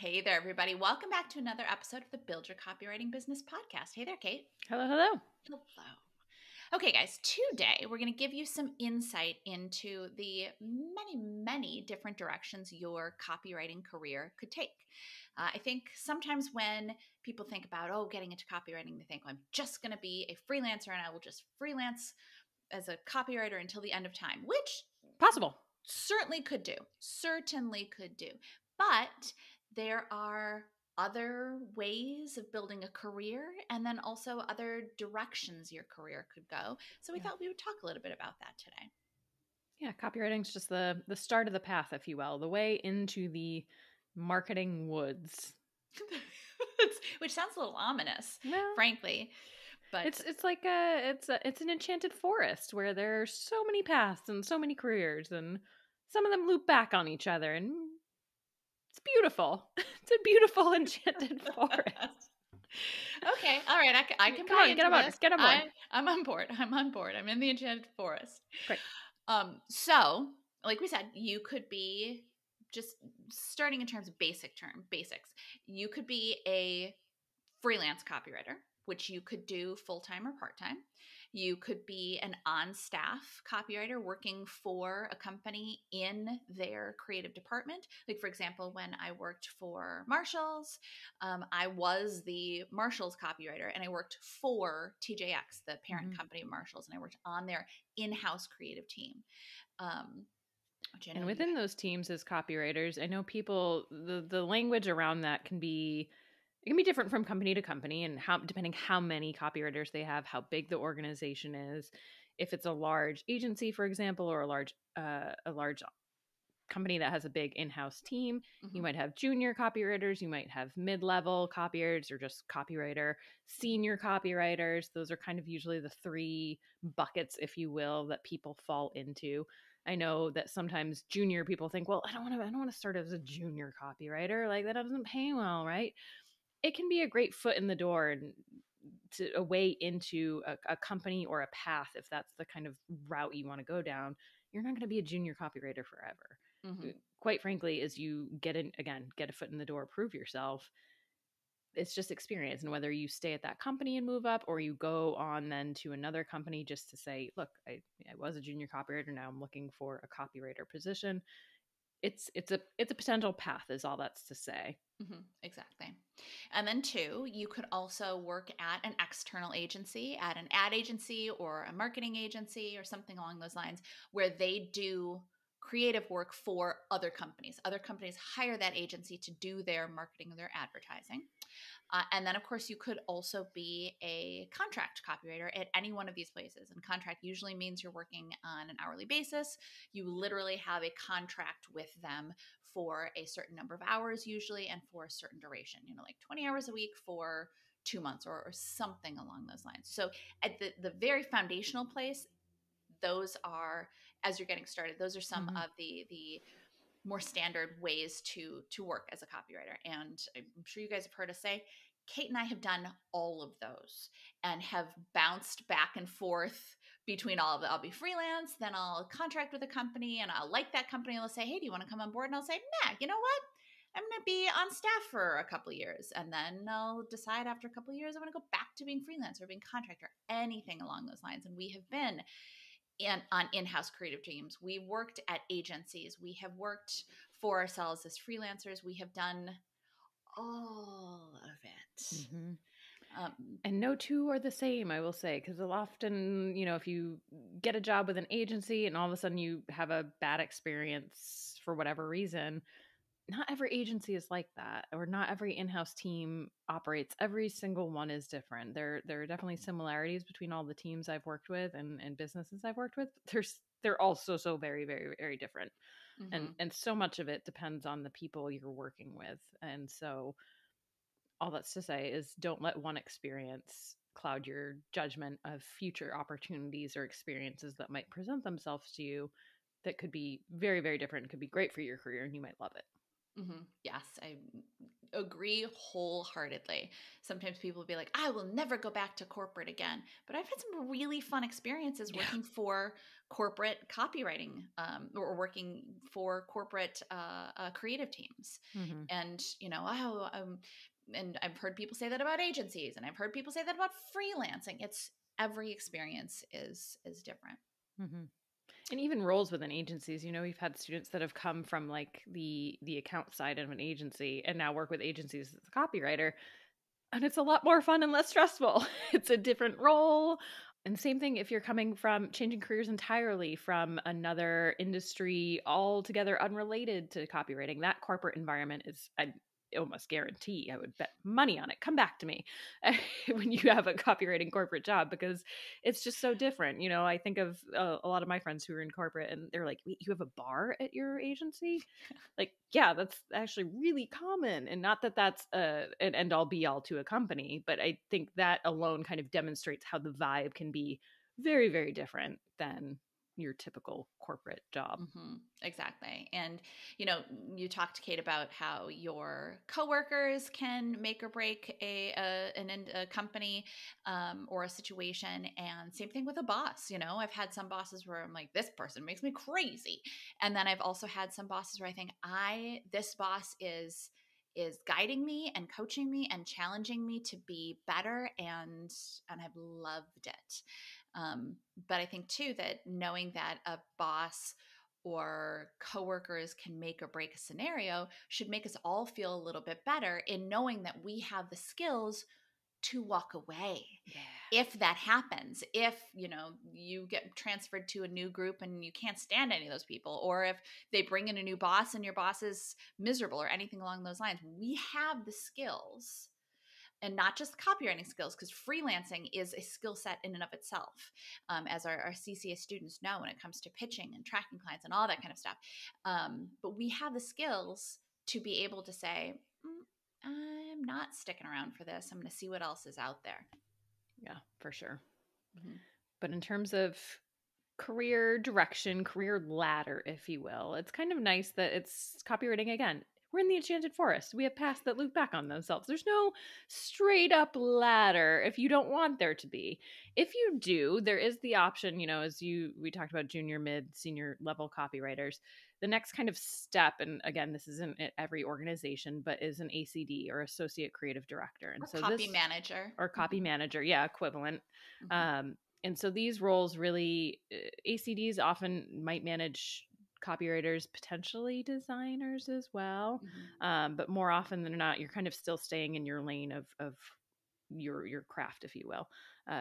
Hey there, everybody. Welcome back to another episode of the Build Your Copywriting Business podcast. Hey there, Kate. Hello, hello. Hello. Okay, guys, today we're going to give you some insight into the many different directions your copywriting career could take. I think sometimes when people think about, getting into copywriting, they think, well, I'm just going to be a freelancer and I will just freelance as a copywriter until the end of time, which Possible. certainly could do. But there are other ways of building a career and then also other directions your career could go. So we thought we would talk a little bit about that today. Yeah, copywriting's just the start of the path, if you will, the way into the marketing woods. Which sounds a little ominous, Well, frankly. But it's like it's an enchanted forest where there are so many paths and so many careers, and some of them loop back on each other, and it's beautiful. It's a beautiful enchanted forest. Okay, all right, I can Come buy on, into get on board. this. Get on board. I'm on board. I'm in the enchanted forest. Great. So, like we said, you could be just starting in terms of basics. You could be a freelance copywriter, which you could do full-time or part-time. You could be an on-staff copywriter working for a company in their creative department. Like, for example, when I worked for Marshalls, I was the Marshalls copywriter and I worked for TJX, the parent company of Marshalls, and I worked on their in-house creative team. And within those teams as copywriters, I know people, the language around that can be different from company to company, and depending how many copywriters they have, how big the organization is. If it's a large agency, for example, or a large company that has a big in-house team, you might have junior copywriters, you might have mid-level copywriters, or just copywriter, senior copywriters. Those are kind of usually the three buckets, if you will, that people fall into. I know that sometimes junior people think, well, I don't want to start as a junior copywriter. Like, that doesn't pay well, right? It can be a great foot in the door and a way into a company or a path, if that's the kind of route you want to go down. You're not going to be a junior copywriter forever. Quite frankly, as you get a foot in the door, prove yourself, it's just experience. And whether you stay at that company and move up, or you go on then to another company just to say, look, I was a junior copywriter, now I'm looking for a copywriter position. It's a potential path, is all that's to say. Exactly. And then two, you could also work at an external agency, at an ad agency or a marketing agency or something along those lines, where they do creative work for other companies. Other companies hire that agency to do their marketing or their advertising. And then, of course, you could also be a contract copywriter at any one of these places. And contract usually means you're working on an hourly basis. You literally have a contract with them for a certain number of hours, usually, and for a certain duration, like 20 hours a week for 2 months or something along those lines. So at the very foundational place, those are, as you're getting started, those are some of the more standard ways to work as a copywriter. And I'm sure you guys have heard us say, Kate and I have done all of those and have bounced back and forth between all of it. I'll be freelance, then I'll contract with a company and I'll like that company and they'll say, hey, do you want to come on board? And I'll say, nah, you know what? I'm going to be on staff for a couple of years. And then I'll decide after a couple of years, I want to go back to being freelance or being contractor, anything along those lines. And we have been on in-house creative teams. We've worked at agencies. We have worked for ourselves as freelancers. We have done all of it. And no two are the same, I will say, because often, if you get a job with an agency and all of a sudden you have a bad experience for whatever reason, not every agency is like that, or not every in-house team operates. Every single one is different. There are definitely similarities between all the teams I've worked with and businesses I've worked with. They're all so very, very, very different. And so much of it depends on the people you're working with. And so all that's to say is, don't let one experience cloud your judgment of future opportunities or experiences that might present themselves to you that could be very, very different. It could be great for your career and you might love it. Yes, agree wholeheartedly. Sometimes people will be like, I will never go back to corporate again. But I've had some really fun experiences working for corporate copywriting, or working for corporate creative teams. Mm-hmm. And, and I've heard people say that about agencies, and I've heard people say that about freelancing. It's every experience is different. Mm-hmm. And even roles within agencies, we've had students that have come from like the account side of an agency and now work with agencies as a copywriter. And it's a lot more fun and less stressful. It's a different role. And same thing if you're coming from changing careers entirely from another industry altogether unrelated to copywriting. That corporate environment is, I almost guarantee, I would bet money on it. Come back to me when you have a copywriting corporate job, because it's just so different. I think of a lot of my friends who are in corporate and they're like, wait, you have a bar at your agency? Like, yeah, that's actually really common. And not that that's an end all be all to a company, but I think that alone kind of demonstrates how the vibe can be very, very different than your typical corporate job. Mm-hmm. Exactly. And, you talked to Kate about how your coworkers can make or break a company, or a situation. And same thing with a boss. I've had some bosses where I'm like, this person makes me crazy. And then I've also had some bosses where I think this boss is guiding me and coaching me and challenging me to be better, and I've loved it. But I think too that knowing that a boss or coworkers can make or break a scenario should make us all feel a little bit better in knowing that we have the skills to walk away. Yeah. If that happens, if you get transferred to a new group and you can't stand any of those people, or if they bring in a new boss and your boss is miserable or anything along those lines, we have the skills, and not just copywriting skills, because freelancing is a skill set in and of itself, as our CCA students know when it comes to pitching and tracking clients and all that kind of stuff. But we have the skills to be able to say, I'm not sticking around for this. I'm going to see what else is out there. Yeah, for sure. Mm-hmm. But in terms of career direction, career ladder, if you will, it's kind of nice that it's copywriting again. We're in the Enchanted Forest. We have paths that loop back on themselves. There's no straight up ladder if you don't want there to be. If you do, there is the option, we talked about junior, mid, senior level copywriters. The next kind of step, and again, this isn't at every organization, but is an ACD or Associate Creative Director. And Or so copy manager. or copy manager, yeah, equivalent. Mm-hmm. And so these roles really, ACDs often might manage copywriters, potentially designers as well. Mm-hmm. But more often than not, you're kind of still staying in your lane of your craft, if you will.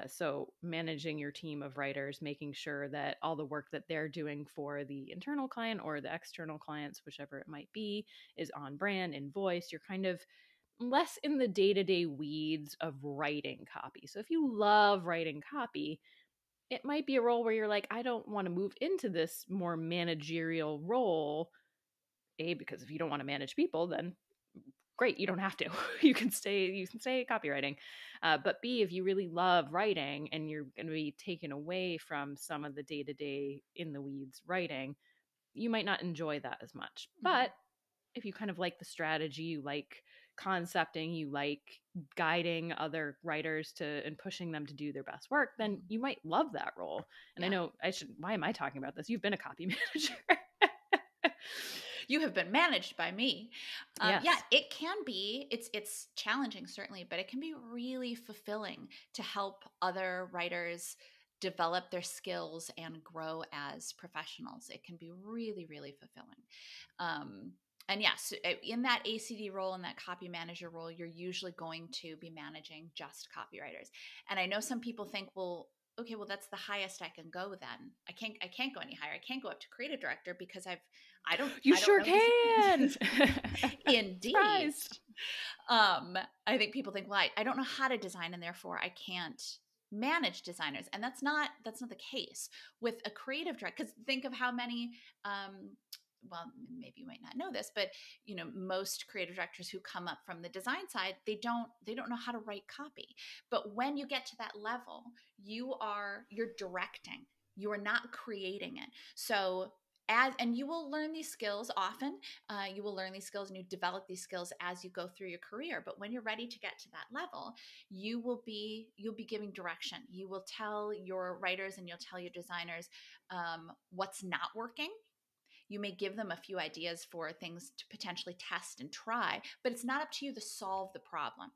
So managing your team of writers, making sure that all the work that they're doing for the internal client or the external clients, whichever it might be, is on brand, in voice. You're kind of less in the day-to-day weeds of writing copy. So if you love writing copy, it might be a role where you're like, I don't want to move into this more managerial role. Because if you don't want to manage people, then great, you don't have to. you can stay copywriting. But B, if you really love writing and you're going to be taken away from some of the day-to-day in the weeds writing, you might not enjoy that as much. Mm-hmm. But if you kind of like the strategy, you like concepting, you like guiding other writers and pushing them to do their best work, then you might love that role. And I know why am I talking about this? You've been a copy manager. You have been managed by me. Yes. Yeah, it can be. It's challenging, certainly, but it can be really fulfilling to help other writers develop their skills and grow as professionals. It can be really, really fulfilling. And yes, in that ACD role, in that copy manager role, you're usually going to be managing just copywriters. And I know some people think, well, okay, well, that's the highest I can go then. I can't go any higher. I can't go up to creative director because I don't sure know can. Indeed. I think people think, well, I don't know how to design and therefore I can't manage designers. And that's not the case with a creative director. Because think of how many well, maybe you might not know this, but most creative directors who come up from the design side, they don't know how to write copy. But when you get to that level, you're directing. You are not creating it. So and you will learn these skills often. You will learn these skills and you develop these skills as you go through your career. But when you're ready to get to that level, you'll be giving direction. You will tell your writers and you'll tell your designers what's not working. You may give them a few ideas for things to potentially test and try, but it's not up to you to solve the problem.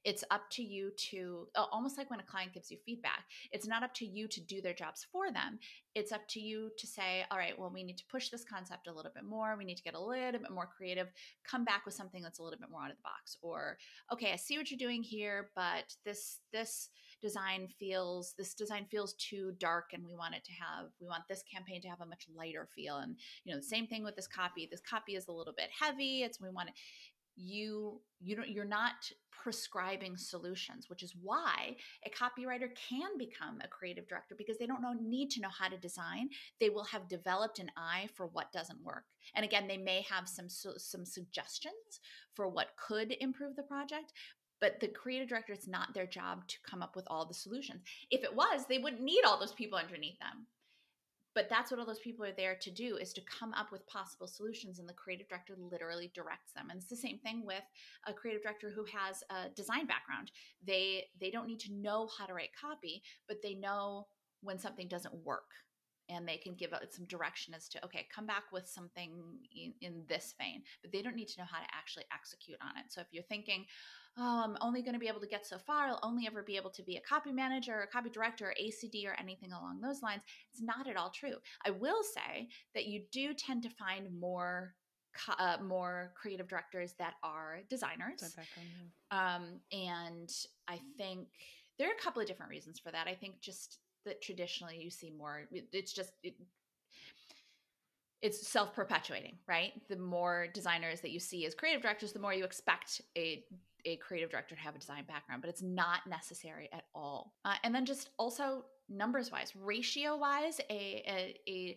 It's up to you to, almost like when a client gives you feedback, it's not up to you to do their jobs for them. It's up to you to say, all right, well, we need to push this concept a little bit more. We need to get a little bit more creative, come back with something that's a little bit more out of the box. Or, okay, I see what you're doing here, but this design feels too dark, and we want this campaign to have a much lighter feel. And the same thing with this copy. This copy is a little bit heavy. You're not prescribing solutions, which is why a copywriter can become a creative director, because they don't need to know how to design. They will have developed an eye for what doesn't work. And again, they may have some suggestions for what could improve the project, but the creative director, it's not their job to come up with all the solutions. If it was, they wouldn't need all those people underneath them. But that's what all those people are there to do, is to come up with possible solutions, and the creative director literally directs them. And it's the same thing with a creative director who has a design background. They don't need to know how to write copy, but they know when something doesn't work, and they can give it some direction as to, okay, come back with something in this vein, but they don't need to know how to actually execute on it. So if you're thinking, oh, I'm only going to be able to get so far, I'll only ever be able to be a copy manager, or a copy director, or ACD, or anything along those lines, it's not at all true. I will say that you do tend to find more creative directors that are designers. And I think there are a couple of different reasons for that. I think just that traditionally you see more, it's self-perpetuating, right? The more designers that you see as creative directors, the more you expect a creative director to have a design background, but it's not necessary at all. And then just also numbers wise, ratio wise, a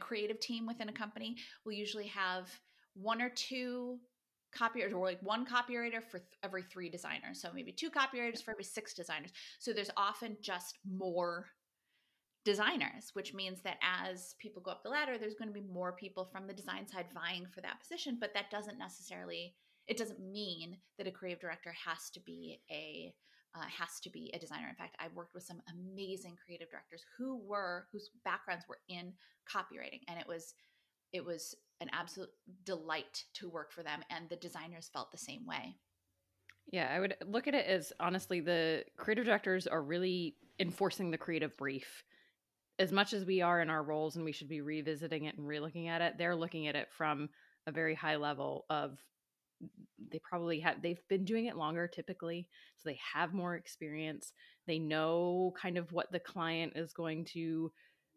creative team within a company will usually have one or two copywriters, or like one copywriter for every 3 designers. So maybe 2 copywriters for every 6 designers. So there's often just more designers, which means that as people go up the ladder, there's going to be more people from the design side vying for that position. But that doesn't mean that a creative director has to be a designer. In fact, I've worked with some amazing creative directors whose backgrounds were in copywriting, and it was an absolute delight to work for them, and the designers felt the same way. Yeah, I would look at it as, honestly, the creative directors are really enforcing the creative brief. As much as we are in our roles and we should be revisiting it and relooking at it, they're looking at it from a very high level of, they've been doing it longer typically, so they have more experience. They know kind of what the client is going to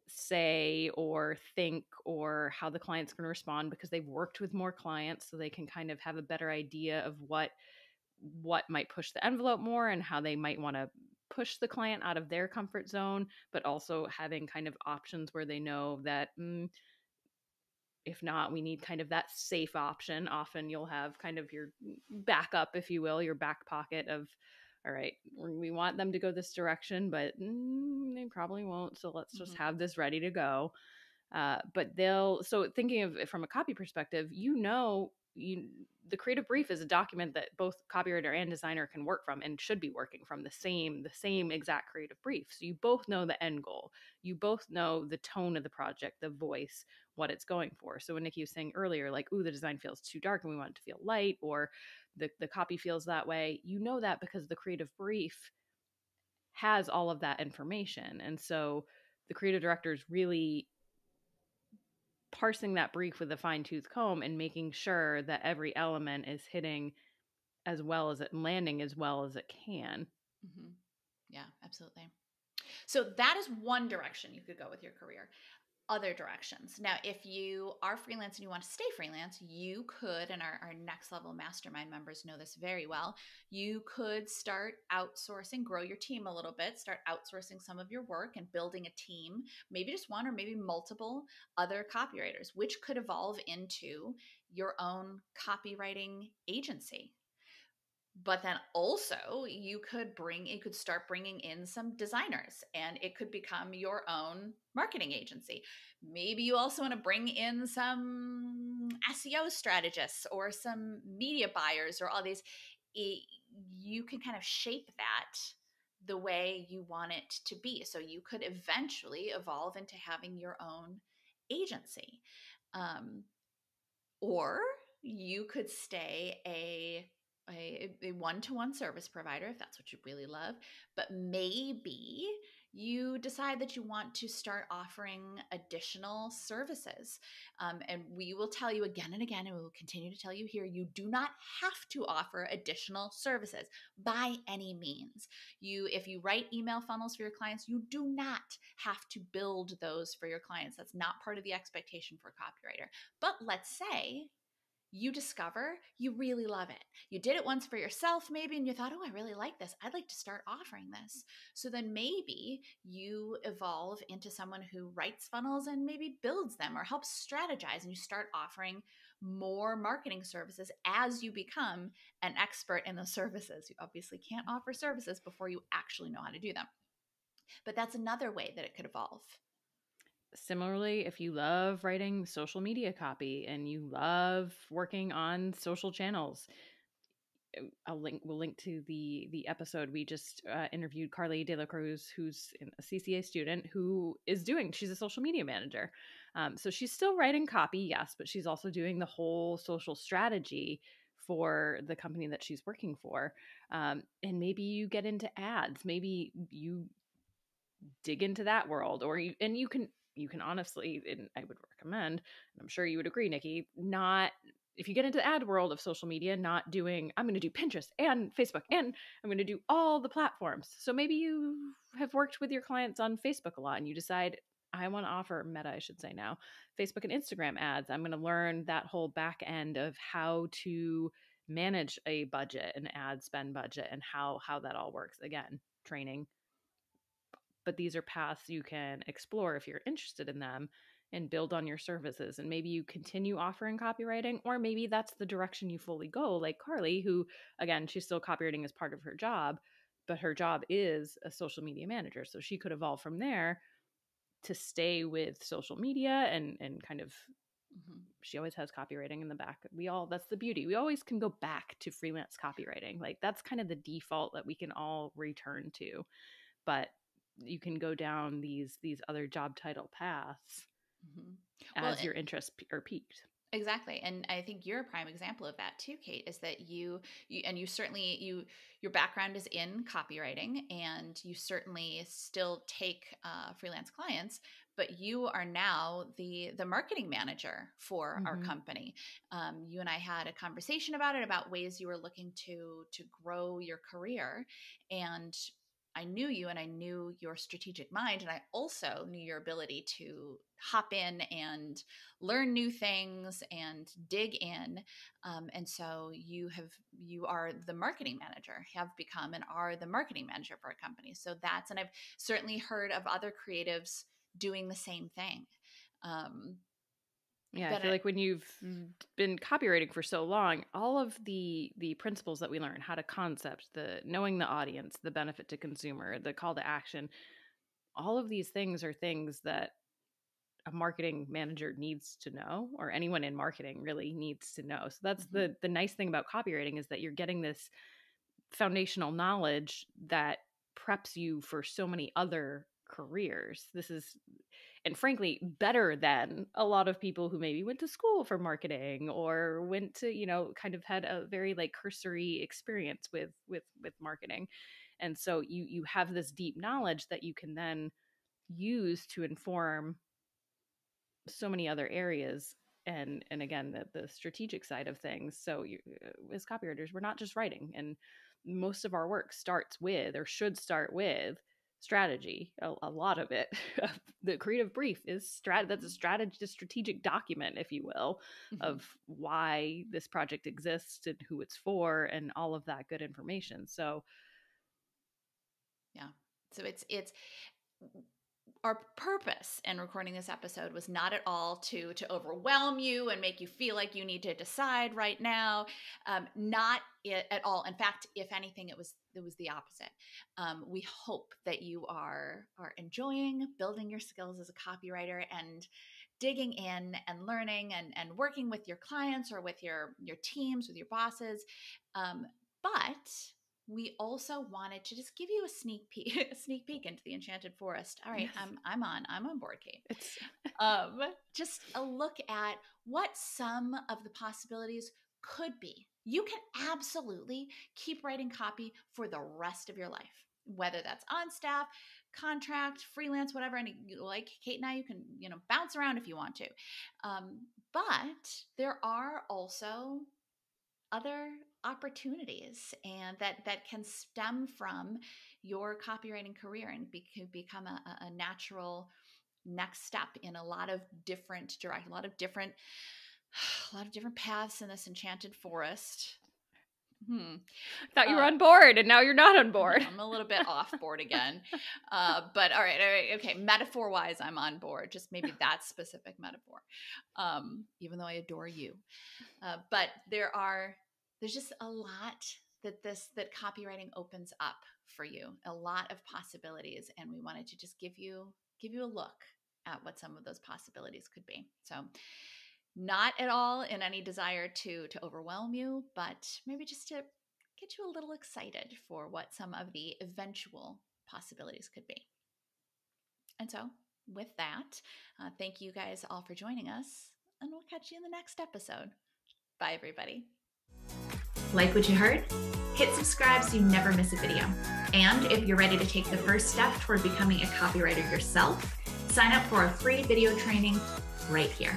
say or think, or how the client's going to respond, because they've worked with more clients, so they can kind of have a better idea of what might push the envelope more, and how they might want to push the client out of their comfort zone, but also having kind of options where they know that if not, we need kind of that safe option. Often you'll have kind of your backup, if you will, your back pocket of, all right, we want them to go this direction, but they probably won't. So let's just have this ready to go. So thinking of it from a copy perspective, the creative brief is a document that both copywriter and designer can work from, and should be working from the same exact creative brief. So you both know the end goal. You both know the tone of the project, the voice, what it's going for. So when Nicki was saying earlier, like, ooh, the design feels too dark and we want it to feel light, or the copy feels that way, you know that because the creative brief has all of that information. And so the creative director is really parsing that brief with a fine-tooth comb and making sure that every element is hitting as well as it, landing as well as it can. Mm-hmm. Yeah, absolutely. So that is one direction you could go with your career. Other directions. Now, if you are freelance and you want to stay freelance, you could, and our next level mastermind members know this very well, you could start outsourcing, grow your team a little bit, start outsourcing some of your work and building a team, maybe just one or maybe multiple other copywriters, which could evolve into your own copywriting agency. But then also you could start bringing in some designers, and it could become your own marketing agency. Maybe you also want to bring in some SEO strategists or some media buyers or all these. You can kind of shape that the way you want it to be. So you could eventually evolve into having your own agency. Um, or you could stay a one-to-one service provider if that's what you really love, but maybe you decide that you want to start offering additional services. And we will tell you again and again, and we will continue to tell you here, you do not have to offer additional services by any means. If you write email funnels for your clients, you do not have to build those for your clients. That's not part of the expectation for a copywriter. But let's say you discover you really love it. You did it once for yourself, maybe, and you thought, oh, I really like this. I'd like to start offering this. So then maybe you evolve into someone who writes funnels and maybe builds them or helps strategize, and you start offering more marketing services as you become an expert in those services. You obviously can't offer services before you actually know how to do them. But that's another way that it could evolve. Similarly, if you love writing social media copy and you love working on social channels, we'll link to the episode. We just interviewed Carly De La Cruz, who's a CCA student she's a social media manager. So she's still writing copy, yes, but she's also doing the whole social strategy for the company that she's working for. And maybe you get into ads. Maybe you dig into that world, or you can honestly, and I would recommend, and I'm sure you would agree, Nikki, not, if you get into the ad world of social media, not doing, I'm going to do Pinterest and Facebook and I'm going to do all the platforms. So maybe you have worked with your clients on Facebook a lot and you decide, I want to offer Meta, I should say now, Facebook and Instagram ads. I'm going to learn that whole back end of how to manage a budget, an ad spend budget, and how that all works. Again, training. But these are paths you can explore if you're interested in them and build on your services. And maybe you continue offering copywriting, or maybe that's the direction you fully go, like Carly, who, again, she's still copywriting as part of her job, but her job is a social media manager. So she could evolve from there to stay with social media and kind of, she always has copywriting in the back. That's the beauty. We always can go back to freelance copywriting. Like that's kind of the default that we can all return to. But you can go down these other job title paths as your interests are piqued. Exactly. And I think you're a prime example of that too, Kate, is that you and you certainly, your background is in copywriting and you certainly still take freelance clients, but you are now the marketing manager for our company. You and I had a conversation about it, about ways you were looking to grow your career. And I knew you and I knew your strategic mind. And I also knew your ability to hop in and learn new things and dig in. And so you are the marketing manager, have become and are the marketing manager for a company. So and I've certainly heard of other creatives doing the same thing. Yeah, I feel like when you've been copywriting for so long, all of the principles that we learn, how to concept, the knowing the audience, the benefit to consumer, the call to action, all of these things are things that a marketing manager needs to know, or anyone in marketing really needs to know. So that's the nice thing about copywriting, is that you're getting this foundational knowledge that preps you for so many other careers. This is, and frankly, better than a lot of people who maybe went to school for marketing or went to, kind of had a very like cursory experience with marketing. And so you have this deep knowledge that you can then use to inform so many other areas. And again, the strategic side of things. So as copywriters, we're not just writing, and most of our work starts with, or should start with, strategy. A lot of it, the creative brief is that's a strategic document, if you will, of why this project exists and who it's for and all of that good information. So yeah, so it's our purpose in recording this episode was not at all to overwhelm you and make you feel like you need to decide right now. Not at all. In fact, if anything, it was the opposite. We hope that you are enjoying building your skills as a copywriter and digging in and learning and working with your clients or with your teams, with your bosses. But we also wanted to just give you a sneak peek into the Enchanted Forest. All right, yes. I'm on board, Kate. Just a look at what some of the possibilities could be. You can absolutely keep writing copy for the rest of your life, whether that's on staff, contract, freelance, whatever. And like Kate and I, you can bounce around if you want to. But there are also other opportunities and that can stem from your copywriting career and become a natural next step in a lot of different paths in this Enchanted Forest. Thought you were on board and now you're not on board. I'm a little bit off board again. But all right. Okay. Metaphor wise, I'm on board. Just maybe that specific metaphor. Even though I adore you. But there's just a lot that copywriting opens up for you, a lot of possibilities. And we wanted to just give you a look at what some of those possibilities could be. So not at all in any desire to overwhelm you, but maybe just to get you a little excited for what some of the eventual possibilities could be. And so with that, thank you guys all for joining us, and we'll catch you in the next episode. Bye, everybody. Like what you heard? Hit subscribe so you never miss a video. And if you're ready to take the first step toward becoming a copywriter yourself, sign up for a free video training right here.